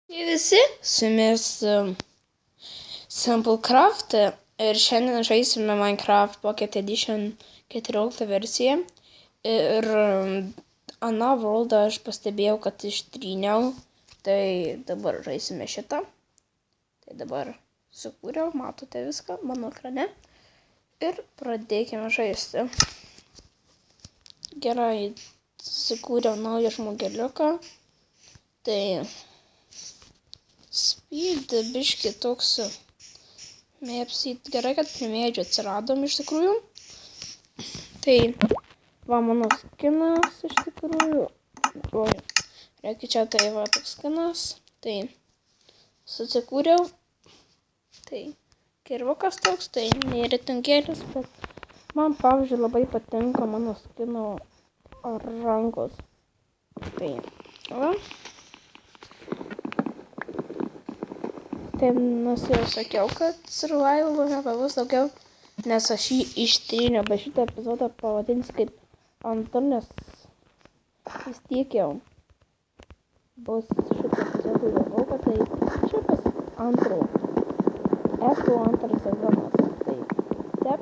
Sveiki visi, su jumis Simplecraft ir šiandien žaisime Minecraft Pocket Edition 14 versiją. Ir aną worldą aš pastebėjau, kad ištryniau, tai dabar žaisime šitą. Tai dabar sukūriau, matote viską mano ekrane. Ir pradėkime žaisti. Gerai, sukūriau naują žmogeliuką. Tai speed biški toks mėpsyt. Gerai, kad prie medžio atsiradom iš tikrųjų. Tai va mano skinas iš tikrųjų. Oi, reikia čia tai va toks skinas. Tai susikūriau. Tai kirvukas toks, tai neretingėlis, bet man pavyzdžiui labai patinka mano skino rankos. Tai va. Tai jau sakiau, kad survival nebus daugiau, nes aš jį ištryniau, bet šitą epizodą pavadins kaip antru, nes vis tiek jau bus šitą epizodą daugiau, kad tai čia bus antro. Esu antras sezonas, tai tep.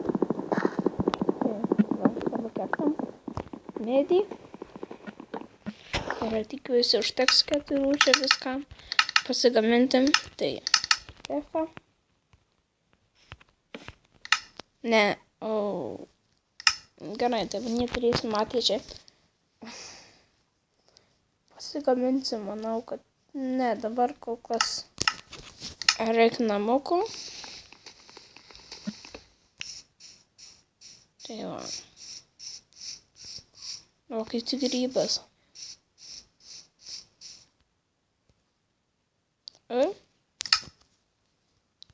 Tai va, dabar kertam medį. Ir tikiuosi užteks 4 čia viskam pasigaminti. Tai F. Ne, gerai, tai neturėsim ateičiai. Pasigaminsim, manau, kad ne, dabar kol kas reikia namukų. Tai va. O kaip tik grybas.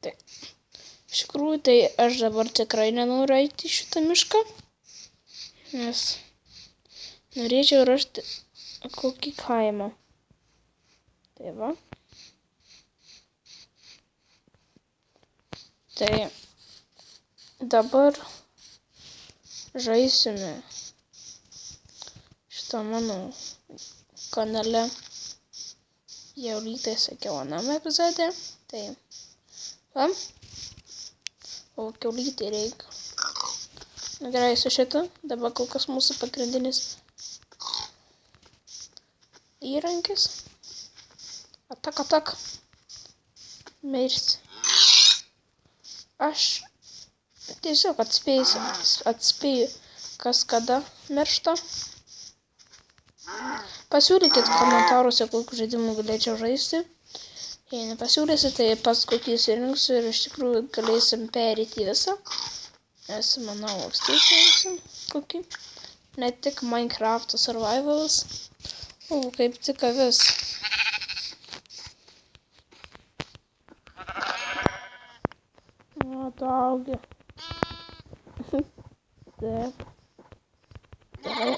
Tai iš tikrųjų, tai aš dabar tikrai nenoriu eiti į šitą mišką, nes norėčiau rasti kokį kaimą. Tai va. Tai dabar žaisime šitą mano kanale. Jau rytai sakiau anam epizode. Tai va. O kiaulytė reikia. Na gerai, su šitą. Dabar kol kas mūsų pagrindinis įrankis. Atak. Mirsi. Aš tiesiog atspėju, kas kada miršta. Pasiūlykit komentaruose, kokių žaidimų galėčiau žaisti. Jei nepasiūlysi, tai pas kokį įsirinksiu ir iš tikrųjų galėsim perėti visą. Nes manau, apskaitysim kokį. Ne tik Minecraft survivalas. O, kaip tik avis. O, tu augi. Taip. Gerai.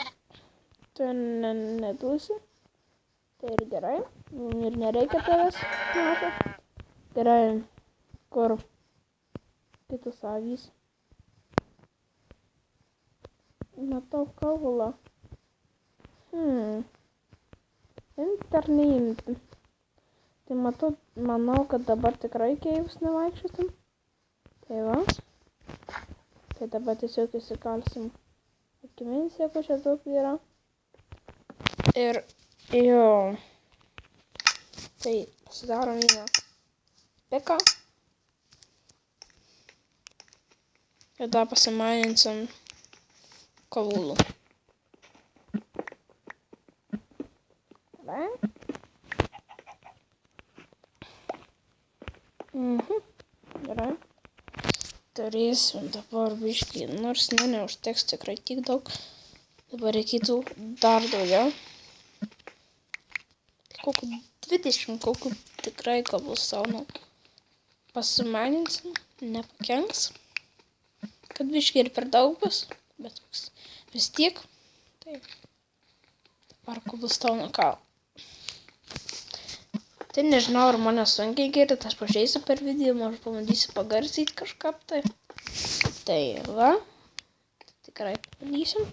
Tu neduosi. Tai ir gerai. Ir nereikia tavęs. Mato. Gerai. Kur? Kitus avys. Matau kaulą. Interneimti. Tai manau, kad dabar tikrai keivus nevaikščiosim. Tai va. Tai dabar tiesiog įsikalsim akimis, jeigu čia daug yra. Ir jo. Tai pasidarom vieną piką. Ir dar pasimaninsim kaulų. Gerai. Gerai. Turėsim dabar biškį, nors neužteks tikrai tiek daug. Dabar reikėtų dar daugiau. Kokių 20, kokių tikrai kabulstaunų pasimaninsim, nepakenks. Kad biškį ir per daug bus, bet vis tiek. Tai dabar kabulstauną ką. Tai nežinau, ar mane sunkiai girdit, aš pažiūrėsiu per video, aš pabandysiu pagarsyti kažką. Tai va. Tikrai pabandysim.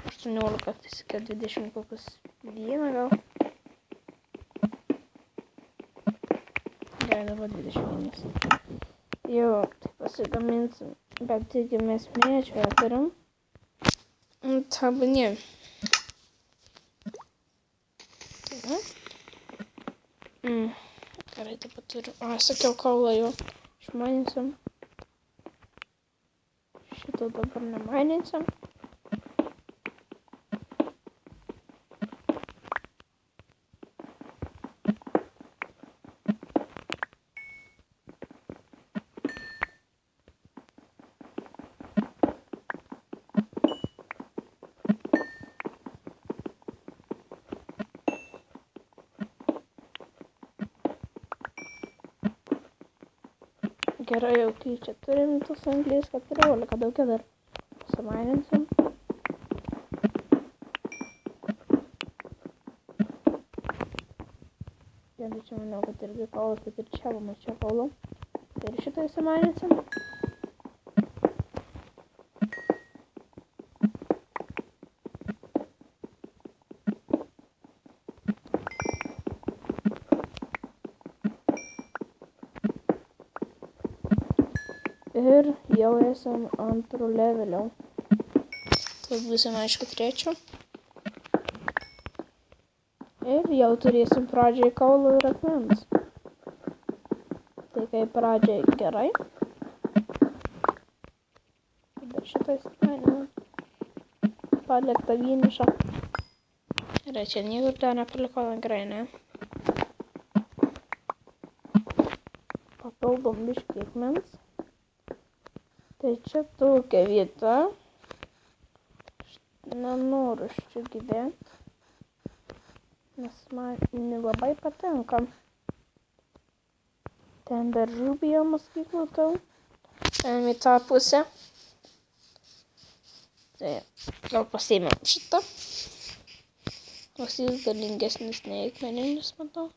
18, tai sakiau 20 kokius 1 gal. gerai, dabar 21. Jau tai pasigaminsim, bet taigi mes mėčio turim. Tabani. Gerai, taip pat turiu. Sakiau, kaulą jau išmainysim. Šito dabar nemainysim. Gerai, jau kai čia turim tos anglies 14, daugiau dar pasimaininsim. Gerai, čia manau, kad irgi kaulas, bet ir čia va čia kaulų. Tai ir šitą įsimaininsim. Ir jau esam antro levelio. Tai būsim aišku trečio. Ir jau turėsim pradžiai kaulo ir akmens. Tai kaip pradžiai gerai. Dar šitais įmanimą. Palikta vieniša. Gerai, čia niekur dar nepaliko gerai, ne? Papildom biškį akmens. Tai čia tokia vieta. Nenoriu čia gyventi. Nes man nelabai patinka. Ten beržų biomas, kaip matau. Einam į tą pusę. Tai gal pasiėmėm šitą. Nors jis galingesnis nei akmeninis, matau.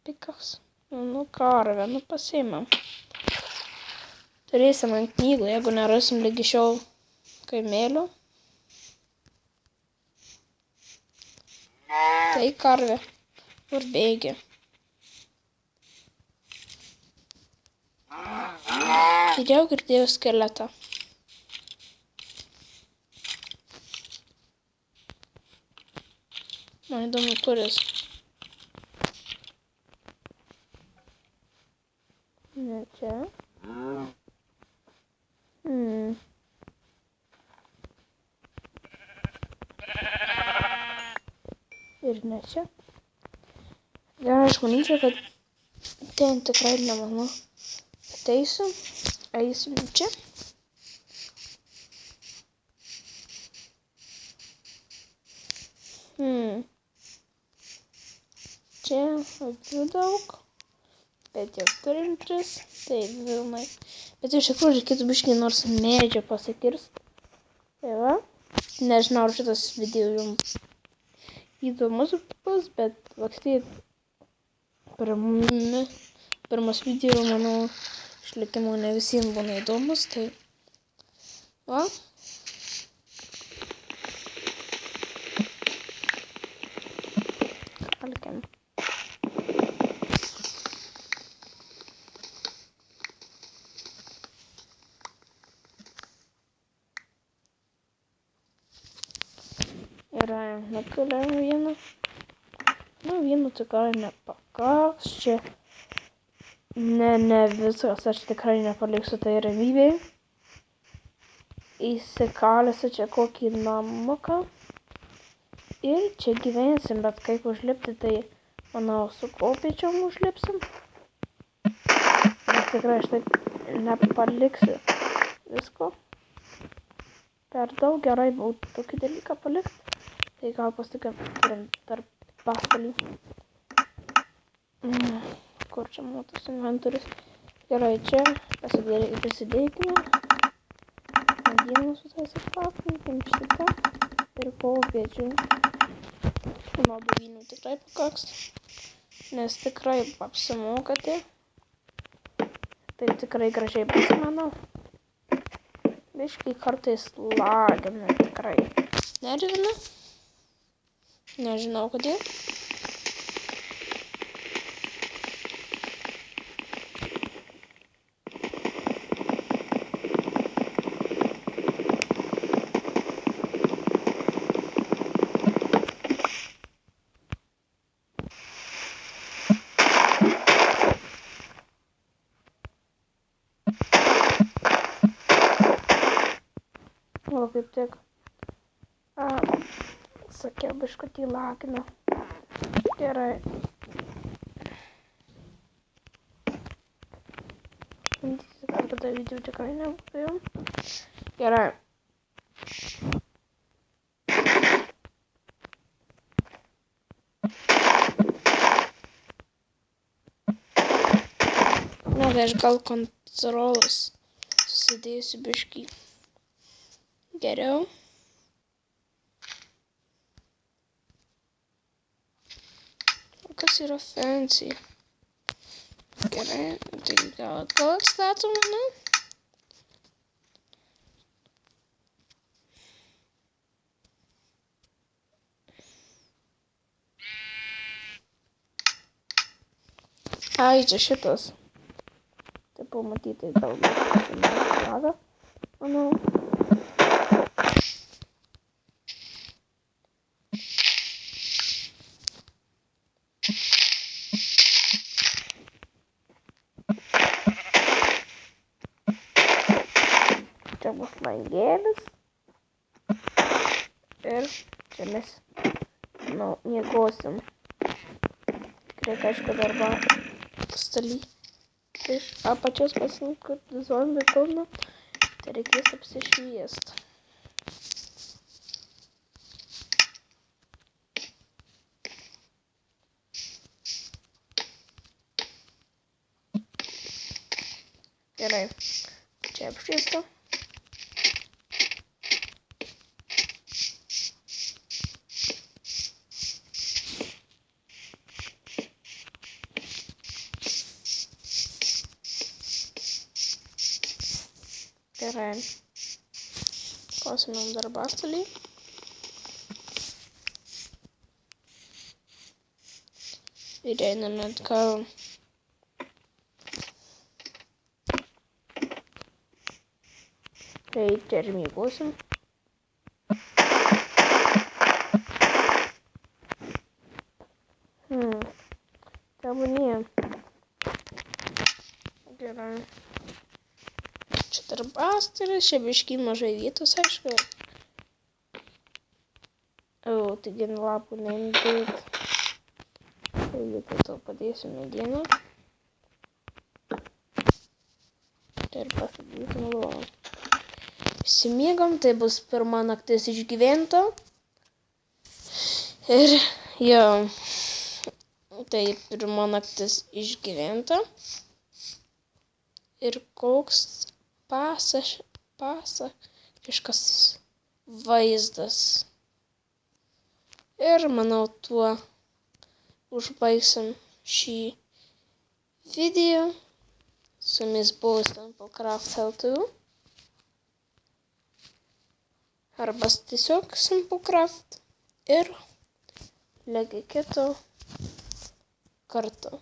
Pikas. Nu, karvę, nu pasiėmėm. Turėsim ant knygų, jeigu nerasim lygi šiol kaimėlių. Tai karvė. Kur bėgi? Ir jau girdėjau skeletą. Man įdomu, kuris. Ne čia. Ir ne čia. Gerai, aš manyčiau, kad ten tikrai nemanau. Ateisim, eisim čia. Čia avių daug, bet jau turim 3, tai vilnai. Bet iš tikrųjų reikėtų biškį nors medžio pasikirst. Tai va, nežinau, ar šitas video jums įdomus bus, bet lakstyti pirmas video, manau, išlikimo ne visiems būna įdomus, tai va. Kalkiam. Yra nakaliam vieną. Nu, vienu tikrai nepakaks. Čia ne viskas, aš tikrai nepaliksiu tai ramybei. Įsikalėsiu čia kokį namuką. Ir čia gyvensim, bet kaip užlipti, tai manau su kopėčiom užlipsim. Nes tikrai aš taip nepaliksiu visko. Per daug gerai būtų tokį dalyką palikti. Tai gal pasitikiam tarp pastalį. Kur čia mūsų inventorius? Gerai, čia prisidėkime. Medieną su tais išpapinkim šitą. Ir kopėčių. Nuo 9 tikrai pakaks. Nes tikrai apsimokate. Tai tikrai gražiai pasimanau. Biškai kartais lagina tikrai. Nervina. Nežinau kodėl. kaip tik sakiau, biškutį lagina. Gerai. Kada video tikrai nebūtų. Gerai. Na, tai aš gal kontrolas susidėsiu biškį geriau. O kas yra fancy? Gerai, tai gal atstatom, ne? Ai, čia šitas. Tai pamatyti galbūt pasimatyti, manau. Čia bus langėlis. Ir čia mes, miegosim. Reikia, aišku, darbą stalį. Iš apačios pasimti, kad zombiai pilna. Tai reikės apsišviest. Gerai. Čia apšviesta. Gerai. Pasimėm darbastalį. Ir einam atgal. Tai čia ir miegosim. Tebūnie. Gerai. Čia darbastalis, čia biškį mažai vietos, aišku. O, taigi lapų neimdėt. Tai vietoj to padėsiu medieną. Ir pasakysim lovą. Išsimiegam, tai bus pirma naktis išgyventa. Ir jo, tai pirma naktis išgyventa. Ir koks pasakiškas vaizdas. Ir manau, tuo užbaigsim šį video. Su jumis buvo Simplecraft LTU. Arba tiesiog Simplecraft. Ir ligi kito karto.